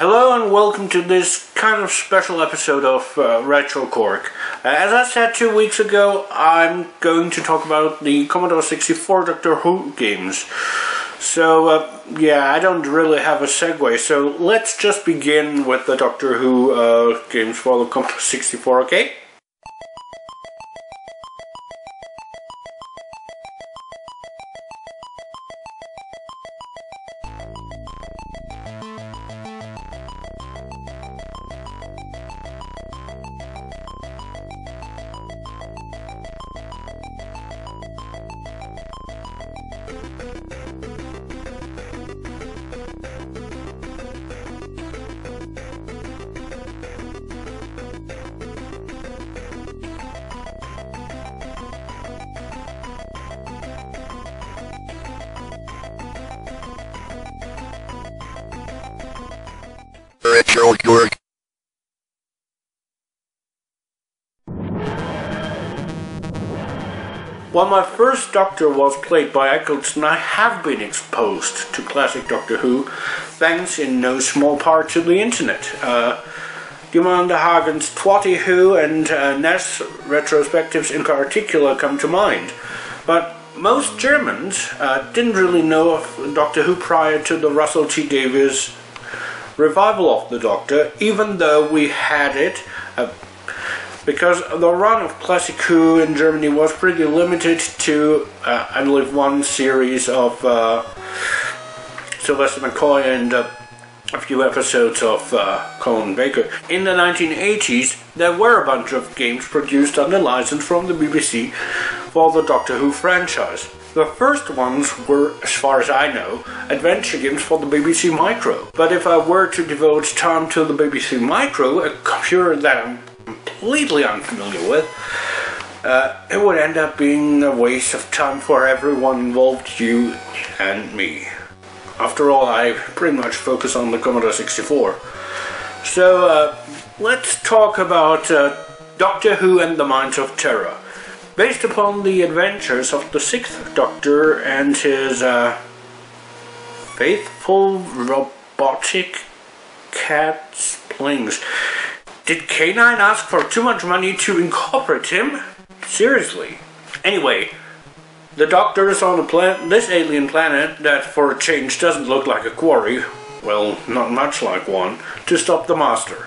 Hello and welcome to this kind of special episode of RetroKork. As I said 2 weeks ago, I'm going to talk about the Commodore 64 Doctor Who games. So, I don't really have a segue, so let's just begin with the Doctor Who games for the Commodore 64, okay? RetroKork. While my first Doctor was played by Eccleston, I have been exposed to classic Doctor Who, thanks in no small part to the internet. Commander Hagen's Twatty Who and NES retrospectives in particular come to mind. But most Germans didn't really know of Doctor Who prior to the Russell T Davies revival of the Doctor, even though we had it, because the run of classic Who in Germany was pretty limited to, I believe, one series of Sylvester McCoy and a few episodes of Colin Baker. In the 1980s, there were a bunch of games produced under license from the BBC for the Doctor Who franchise. The first ones were, as far as I know, adventure games for the BBC Micro. But if I were to devote time to the BBC Micro, a computer that I'm completely unfamiliar with, it would end up being a waste of time for everyone involved, you and me. After all, I pretty much focus on the Commodore 64. So, let's talk about Doctor Who and the Mines of Terror. Based upon the adventures of the 6th Doctor and his faithful robotic cat Splings. Did K9 ask for too much money to incorporate him? Seriously. Anyway, the Doctor is on this alien planet that for a change doesn't look like a quarry, well, not much like one, to stop the Master.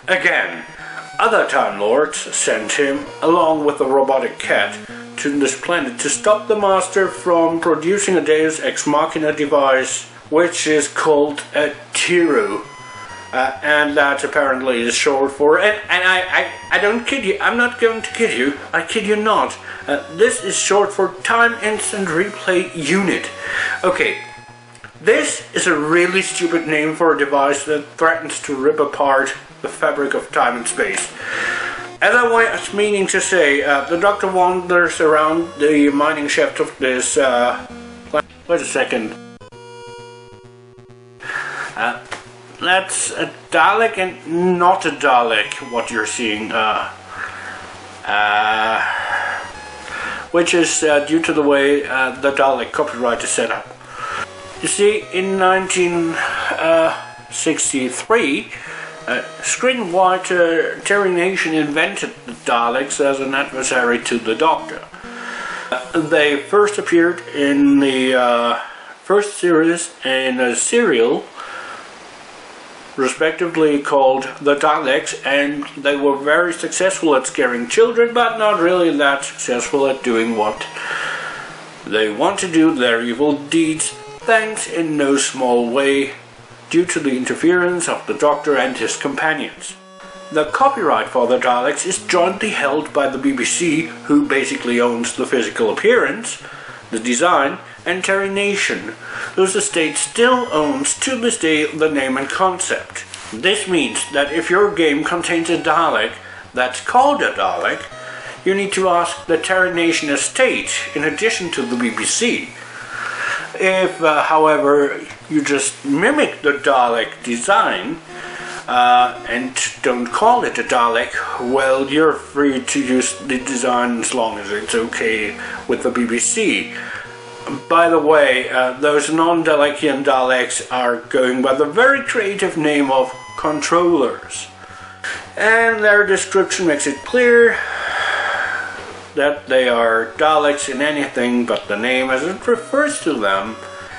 Again, other Time Lords sent him, along with the robotic cat, to this planet to stop the Master from producing a Deus Ex Machina device, which is called a Tiru. And that apparently is short for, and I don't kid you, I'm not going to kid you, I kid you not, this is short for Time Instant Replay Unit. Okay, this is a really stupid name for a device that threatens to rip apart the fabric of time and space. As I was meaning to say, the Doctor wanders around the mining shaft of this, wait a second. That's a Dalek and not a Dalek, what you're seeing, which is due to the way the Dalek copyright is set up. You see, in 1963, screenwriter Terry Nation invented the Daleks as an adversary to the Doctor. They first appeared in the first series in a serial respectively called The Daleks, and they were very successful at scaring children, but not really that successful at doing what they want to do, their evil deeds, thanks in no small way due to the interference of the Doctor and his companions. The copyright for the Daleks is jointly held by the BBC, who basically owns the physical appearance, the design, and Terry Nation, whose estate still owns to this day the name and concept. This means that if your game contains a Dalek that's called a Dalek, you need to ask the Terry Nation estate in addition to the BBC. If, however, you just mimic the Dalek design and don't call it a Dalek, well, you're free to use the design as long as it's okay with the BBC. By the way, those non-Dalekian Daleks are going by the very creative name of controllers. And their description makes it clear that they are Daleks in anything but the name, as it refers to them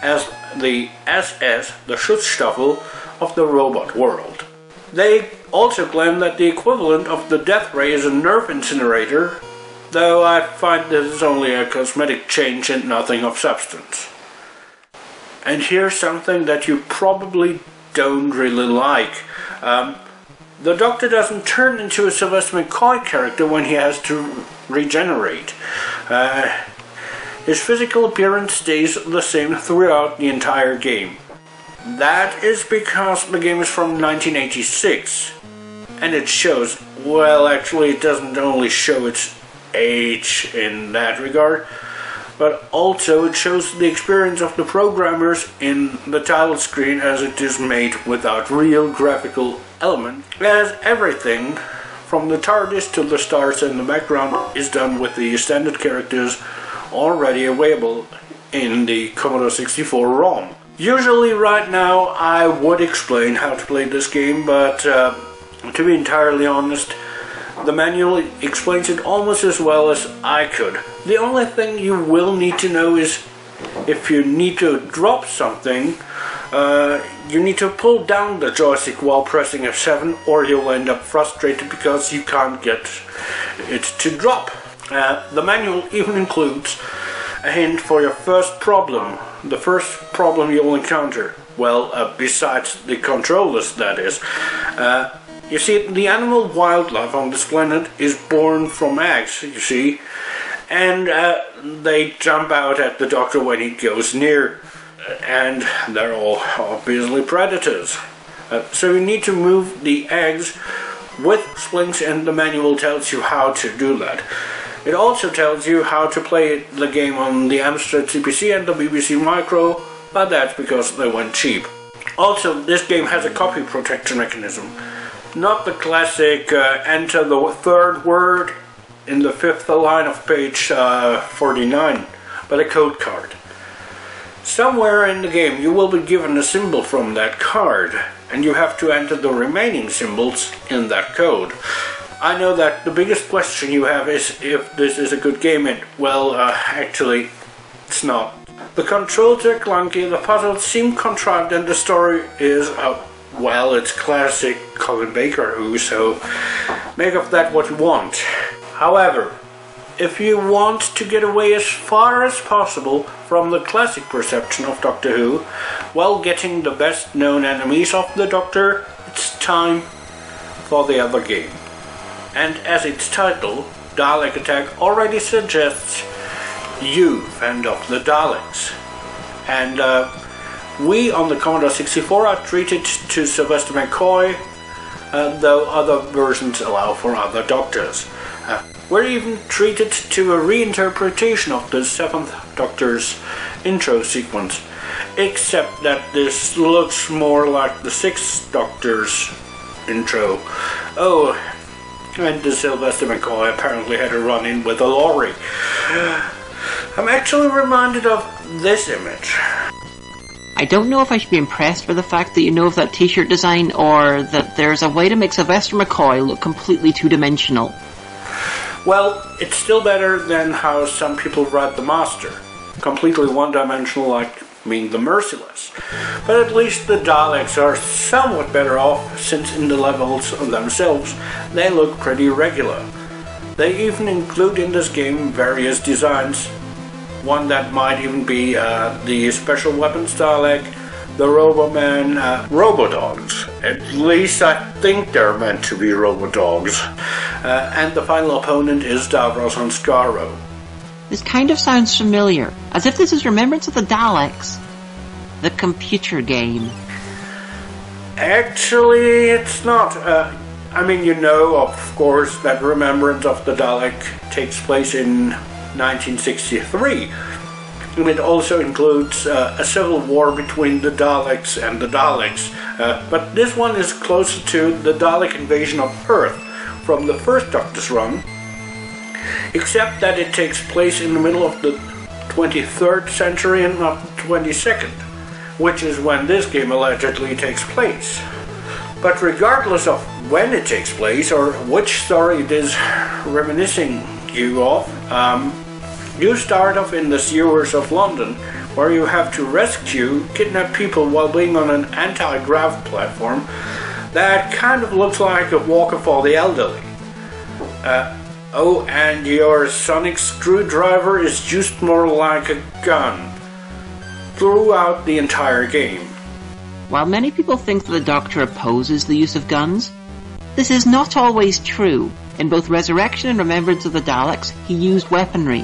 as the SS, the Schutzstaffel of the robot world. They also claim that the equivalent of the death ray is a nerve incinerator, though I find this is only a cosmetic change and nothing of substance. And here's something that you probably don't really like. The Doctor doesn't turn into a Sylvester McCoy character when he has to regenerate. His physical appearance stays the same throughout the entire game. That is because the game is from 1986, and it shows, well, actually it doesn't only show its age in that regard, but also it shows the experience of the programmers in the title screen, as it is made without real graphical element, as everything from the TARDIS to the stars in the background is done with the standard characters already available in the Commodore 64 ROM. Usually right now I would explain how to play this game, but to be entirely honest, the manual explains it almost as well as I could. The only thing you will need to know is if you need to drop something, you need to pull down the joystick while pressing F7, or you'll end up frustrated because you can't get it to drop. The manual even includes a hint for your first problem, the first problem you'll encounter. Well, besides the controllers, that is. You see, the animal wildlife on this planet is born from eggs, you see, and they jump out at the Doctor when he goes near, and they're all obviously predators. So you need to move the eggs with slings, and the manual tells you how to do that. It also tells you how to play the game on the Amstrad CPC and the BBC Micro, but that's because they went cheap. Also, this game has a copy protection mechanism. Not the classic enter the third word in the fifth line of page 49, but a code card. Somewhere in the game you will be given a symbol from that card, and you have to enter the remaining symbols in that code. I know that the biggest question you have is if this is a good game, and well, actually, it's not. The controls are clunky, the puzzles seem contrived, and the story is, well, it's classic Colin Baker Who, so make of that what you want. However, if you want to get away as far as possible from the classic perception of Doctor Who, while getting the best known enemies of the Doctor, it's time for the other game. And as its title, Dalek Attack, already suggests, you fend off the Daleks. And we on the Commodore 64 are treated to Sylvester McCoy, though other versions allow for other Doctors. We're even treated to a reinterpretation of the 7th Doctor's intro sequence, except that this looks more like the 6th Doctor's intro. Oh, and the Sylvester McCoy apparently had a run-in with a lorry. I'm actually reminded of this image. I don't know if I should be impressed by the fact that you know of that t-shirt design, or that there's a way to make Sylvester McCoy look completely two-dimensional. Well, it's still better than how some people write the Master. Completely one-dimensional, like the Merciless. But at least the Daleks are somewhat better off, since in the levels themselves they look pretty regular. They even include in this game various designs. One that might even be the Special Weapons Dalek, the Roboman, Robodogs. At least I think they're meant to be Robodogs. And the final opponent is Davros on Skaro. This kind of sounds familiar, as if this is Remembrance of the Daleks, the computer game. Actually, it's not. I mean, you know, of course, that Remembrance of the Dalek takes place in 1963. And it also includes a civil war between the Daleks and the Daleks. But this one is closer to the Dalek invasion of Earth from the first Doctor's run, except that it takes place in the middle of the 23rd century and not the 22nd, which is when this game allegedly takes place. But regardless of when it takes place or which story it is reminiscing you of, you start off in the sewers of London, where you have to rescue kidnapped people while being on an anti-grav platform that kind of looks like a walker for the elderly. Oh, and your sonic screwdriver is used more like a gun throughout the entire game. While many people think that the Doctor opposes the use of guns, this is not always true. In both Resurrection and Remembrance of the Daleks, he used weaponry.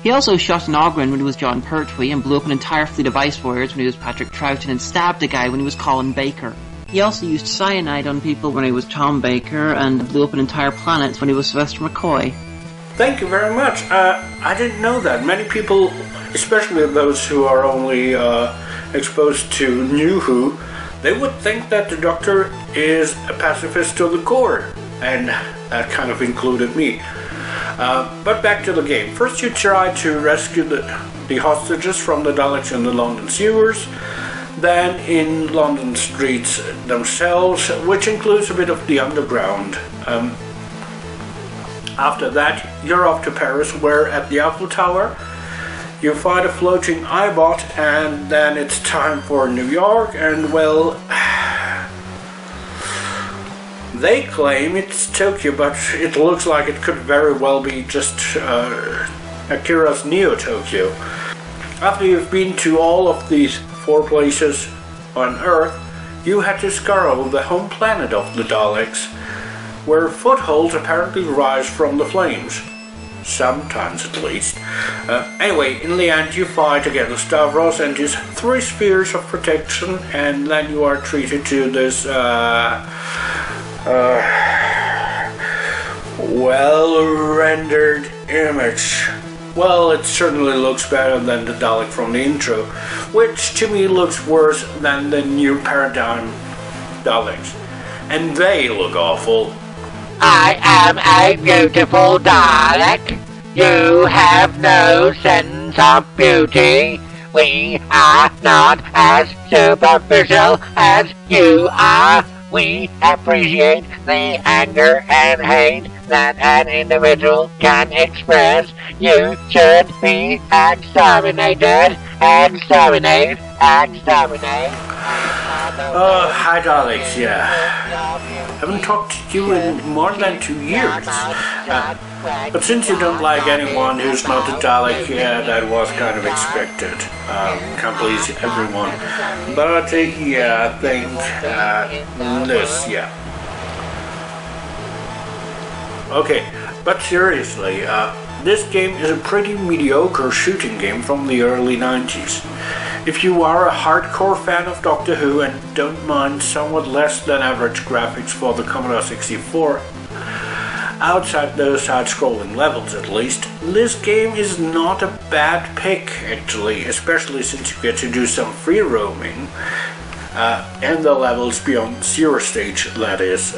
He also shot an Ogren when he was John Pertwee, and blew up an entire fleet of Ice Warriors when he was Patrick Troughton, and stabbed a guy when he was Colin Baker. He also used cyanide on people when he was Tom Baker, and blew up an entire planet when he was Sylvester McCoy. Thank you very much. I didn't know that. Many people, especially those who are only exposed to New Who, they would think that the Doctor is a pacifist to the core, and that kind of included me. But back to the game. First you try to rescue the hostages from the Daleks in the London sewers, then in London streets themselves, which includes a bit of the underground. After that you're off to Paris, where at the Eiffel Tower you find a floating iBot, and then it's time for New York, and well, they claim it's Tokyo, but it looks like it could very well be just Akira's Neo Tokyo. After you've been to all of these 4 places on Earth, you had to scour the home planet of the Daleks, where footholds apparently rise from the flames. Sometimes at least. Anyway, in the end you fight against Stavros and his 3 spheres of protection, and then you are treated to this well-rendered image. Well, it certainly looks better than the Dalek from the intro, which to me looks worse than the new Paradigm Daleks. And they look awful. I am a beautiful Dalek. You have no sense of beauty. We are not as superficial as you are. We appreciate the anger and hate that an individual can express. You should be exterminated. Exterminate. Exterminate. Hi Daleks, yeah. Haven't talked to you in more than 2 years. But since you don't like anyone who's not a Dalek, yeah, that was kind of expected. Can't please everyone. But yeah, I think this, yeah. Okay, but seriously, this game is a pretty mediocre shooting game from the early 90s. If you are a hardcore fan of Doctor Who and don't mind somewhat less than average graphics for the Commodore 64, outside those side-scrolling levels at least, this game is not a bad pick actually, especially since you get to do some free roaming in the levels beyond Zero Stage, that is.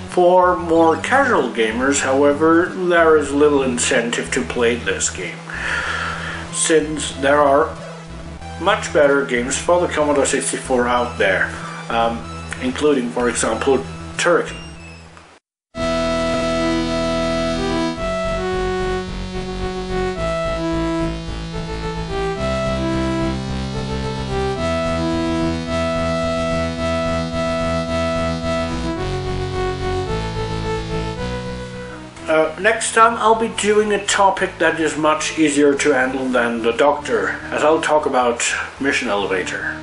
For more casual gamers, however, there is little incentive to play this game, since there are much better games for the Commodore 64 out there, including, for example, Turrican. Next time I'll be doing a topic that is much easier to handle than the Doctor, as I'll talk about Mission Elevator.